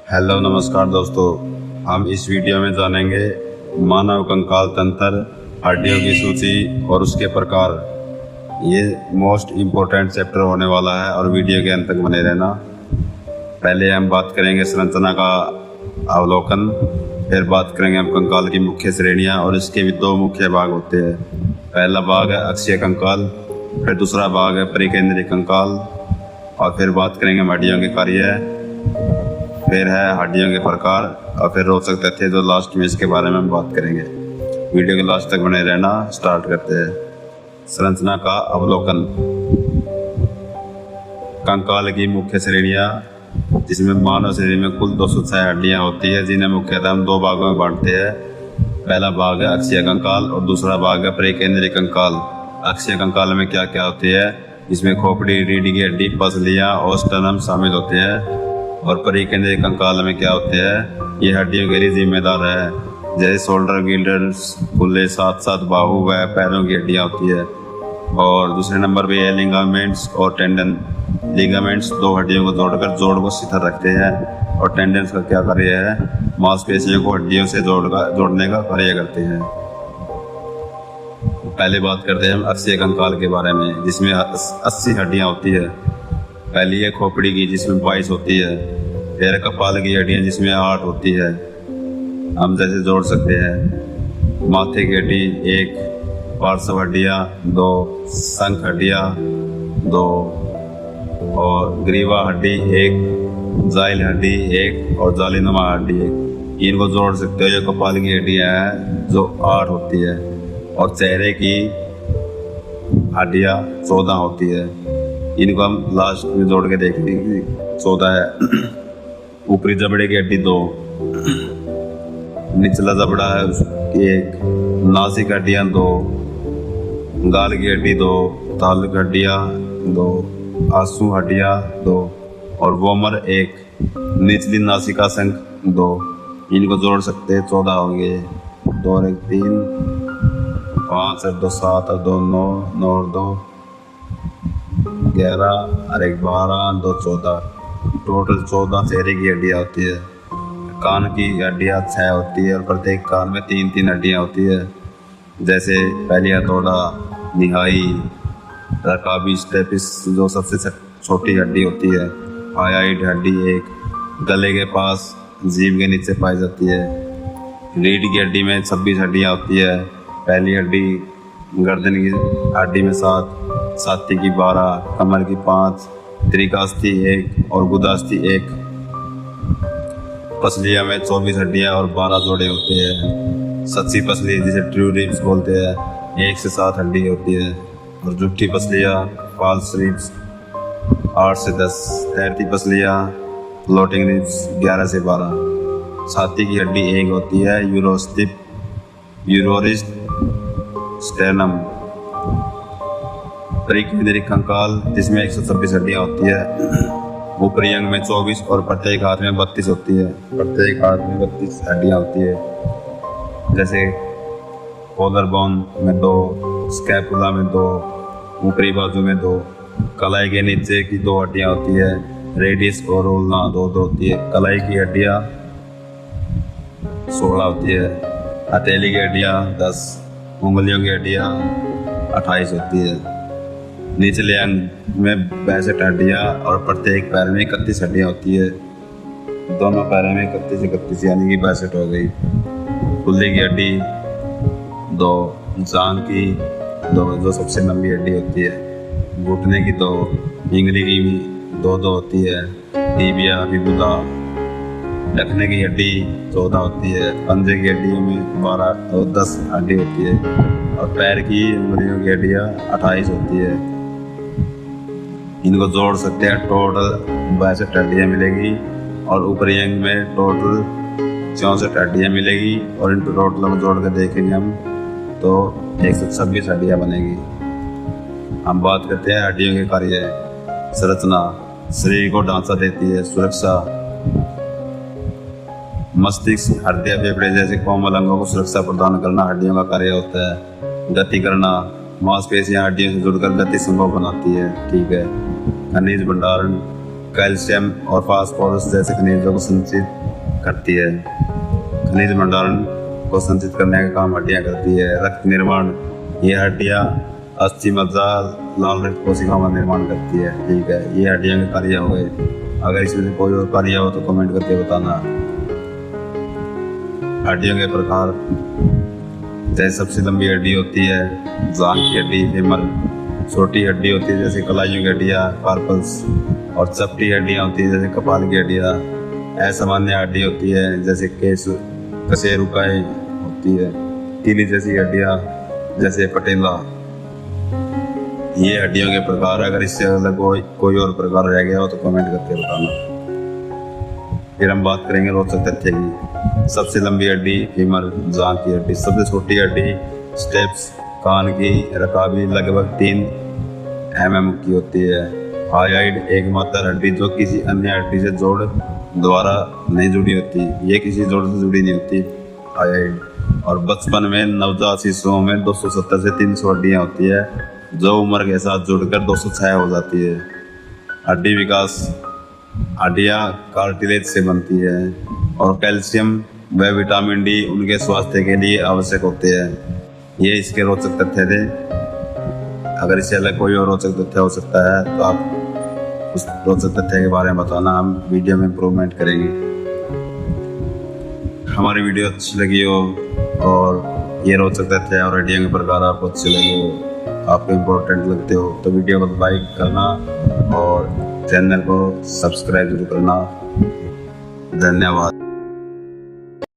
Hello नमस्कार दोस्तों, हम इस वीडियो में जानेंगे मानव कंकाल तंत्र, हड्डियों की सूची और उसके प्रकार। ये मोस्ट इम्पोर्टेंट चैप्टर होने वाला है और वीडियो के अंत तक बने रहना। पहले हम बात करेंगे संरचना का अवलोकन, फिर बात करेंगे हम कंकाल की मुख्य श्रेणियां और इसके भी दो मुख्य भाग होते हैं। पहला भाग है अक्षीय कंकाल, फिर दूसरा भाग है परिकेंद्रीय कंकाल, और फिर बात करेंगे हम हड्डियों के कार्य, फिर है हड्डियों के प्रकार, और फिर रोचक तथ्य जो लास्ट में इसके बारे में हम बात करेंगे। वीडियो के लास्ट तक बने रहना। स्टार्ट करते हैं। संरचना का अवलोकन। कंकाल की मुख्य श्रेणियां, जिसमें मानव शरीर में कुल 206 हड्डियां होती है, जिन्हें मुख्यतः हम दो भागों में बांटते हैं। पहला भाग है अक्षीय कंकाल और दूसरा भाग है परिकेंद्रीय कंकाल। अक्षीय कंकाल में क्या क्या होती है? इसमें खोपड़ी, रीढ़ की हड्डी, पसलियां और स्टर्नम शामिल होते हैं। और परिकेंद्रीय कंकाल में क्या होते हैं? ये हड्डियों के लिए जिम्मेदार है, जैसे शोल्डर गिल्डर्स, खुले साथ साथ बाहु व पैरों की हड्डियां होती है। और दूसरे नंबर पे है लिगामेंट्स और टेंडन। लिगामेंट्स दो हड्डियों को जोड़कर जोड़ को स्थिर रखते हैं, और टेंडन्स का क्या कार्य है? मांसपेशियों को हड्डियों से जोड़ने का कार्य करते हैं। पहले बात करते हैं हम अक्षीय कंकाल के बारे में, जिसमें 80 हड्डियां होती है। पहली है खोपड़ी की, जिसमें 22 होती है। फिर कपाल की हड्डियां, जिसमें 8 होती है। हम जैसे जोड़ सकते हैं: माथे की हड्डी 1, पार्श्व हड्डियां 2, शंख हड्डियां 2, और ग्रीवा हड्डी 1, जाइल हड्डी 1 और जालीनुमा हड्डी 1। इनको जोड़ सकते हो। ये कपाल की हड्डियां हैं जो 8 होती है, और चेहरे की हड्डियां 14 होती है। इनको हम लास्ट में जोड़ के देखेंगे। 14 है। ऊपरी जबड़े की हड्डी 2, निचला जबड़ा है 1, नासिक हड्डियां 2, गाल की हड्डी 2, ताल की हड्डियां 2, आंसू हड्डियां 2 और वोमर 1, निचली नासिका शंख 2। इनको जोड़ सकते हैं, 14 होंगे। 2 और 1 3, 5 और 2 7 और 2 9, 9 और 2 11 और 1 12, 2 14। टोटल 14 चेहरे की हड्डियां होती है। कान की हड्डियां 6 होती है, और प्रत्येक कान में 3-3 हड्डियां होती है। जैसे पहली हथौड़ा, निहाई, रकाबी, स्टेपिस जो सबसे छोटी हड्डी होती है। हायाइड हड्डी 1, गले के पास जीभ के नीचे पाई जाती है। रीढ़ की हड्डी में 26 हड्डियां होती है। पहली हड्डी गर्दन की हड्डी में 7, छाती की 12, कमर की 5, त्रिकास्थी 1 और गुदास्थी 1। पसलियां में 24 हड्डियां और 12 जोड़े होते हैं। सच्ची पसली, जिसे ट्रू रिब्स बोलते हैं, 1 से 7 हड्डी होती है। और झूठी पसलियां, फॉल्स रिब्स, 8 से 10। तैरती पसलियां, फ्लोटिंग रिब्स, 11 से 12। छाती की हड्डी 1 होती है, यूरोस्टिप, यूरोरिस्ट, स्टेर्नम। परिकेंद्रीय कंकाल, जिसमें 126 हड्डियां होती है। ऊपरी अंग में 24 और प्रत्येक हाथ में 32 होती है। प्रत्येक हाथ में 32 हड्डियां होती है। जैसे कॉलर बोन में 2, स्कैपुला में 2, ऊपरी बाजू में 2, कलाई के नीचे की 2 हड्डियां होती है। रेडियस और उल्ना 2-2 होती है। कलाई की हड्डियां 16 होती है। हथेली की हड्डियां 10, उंगलियों की हड्डियां 28 होती है। निचले अंग में 62 हड्डियां और प्रत्येक पैर में 31 हड्डियां होती है। दोनों पैरों में 31 यानी कि 62 हो गई। कुल्ले की हड्डी 2, जांघ की 2 जो सबसे लंबी हड्डी होती है। घुटने की 2, इंगली की भी 2-2 होती है। टीबिया, फिबुला, टखने की हड्डी 14 होती है। पंजे की हड्डियों में 12 और 10 हड्डी होती है, और पैर की उंगलियों की हड्डियां 28 होती है। इनको जोड़ सकते हैं। टोटल 62 हड्डियां मिलेगी, और ऊपरी अंग में टोटल 64 हड्डियां मिलेगी, और इन टोटल को जोड़ कर देखेंगे हम तो 126 हड्डियां बनेगी। हम बात करते हैं हड्डियों के कार्य। संरचना शरीर को ढांचा देती है। सुरक्षा, मस्तिष्क, हृदय, फेफड़े जैसे कोमल अंगों को सुरक्षा प्रदान करना हड्डियों का कार्य होता है। गति करना, मांसपेशियां हड्डियों से जुड़कर गति संभव बनाती है। ठीक है। खनिज भंडारण, कैल्शियम और फास्फोरस जैसे खनिजों को संचित करती है। खनिज भंडारण को संचित करने का काम हड्डियां करती है। रक्त निर्माण, ये हड्डियां अस्थि, मज्जा, लाल रक्त कोशिकाओं का निर्माण करती है। ठीक है, ये हड्डियां के कार्य हो गए। अगर इसमें से कोई और कार्य हो तो कमेंट करके बताना। हड्डियों के प्रकार, जैसे सबसे लंबी हड्डी होती है जांघ की हड्डी, फेमर। छोटी हड्डी होती है जैसे कलाइयों की हड्डियां, कार्पल्स। और चपटी हड्डियां होती है जैसे कपाल की हड्डियां। असामान्य हड्डी होती है जैसे केस, कशेरुकाएं होती है। तीली जैसी हड्डियां जैसे पटेला। ये हड्डियों के प्रकार। अगर इससे अलग कोई और प्रकार रह गया हो तो कमेंट करके बताना। फिर हम बात करेंगे रोचक तथ्य की। सबसे लंबी हड्डी फीमर, जांघ की हड्डी। सबसे छोटी हड्डी स्टेप्स, कान की रकाबी लगभग 3 mm की होती है। हायोइड, एकमात्र हड्डी जो किसी अन्य हड्डी से जोड़ द्वारा नहीं जुड़ी होती। ये किसी जोड़ से जुड़ी नहीं होती, हायोइड। और बचपन में नवजात शिशुओं में 270 से 300 हड्डियां होती है, जो उम्र के साथ जुड़कर 206 हो जाती है। हड्डी विकास, हड्डियां कार्टिलेज से बनती है और कैल्शियम व विटामिन डी उनके स्वास्थ्य के लिए आवश्यक होते हैं। ये इसके रोचक तथ्य थे। अगर इससे अलग कोई और रोचक तथ्य हो सकता है तो आप उस रोचक तथ्य के बारे में बताना, हम वीडियो में इम्प्रूवमेंट करेंगे। हमारी वीडियो अच्छी लगी हो और ये रोचक तथ्य और हड्डियों के प्रकार आपको अच्छे लगे हो, आपको इम्पोर्टेंट लगते हो तो वीडियो को लाइक करना और चैनल को सब्सक्राइब जरूर करना। धन्यवाद।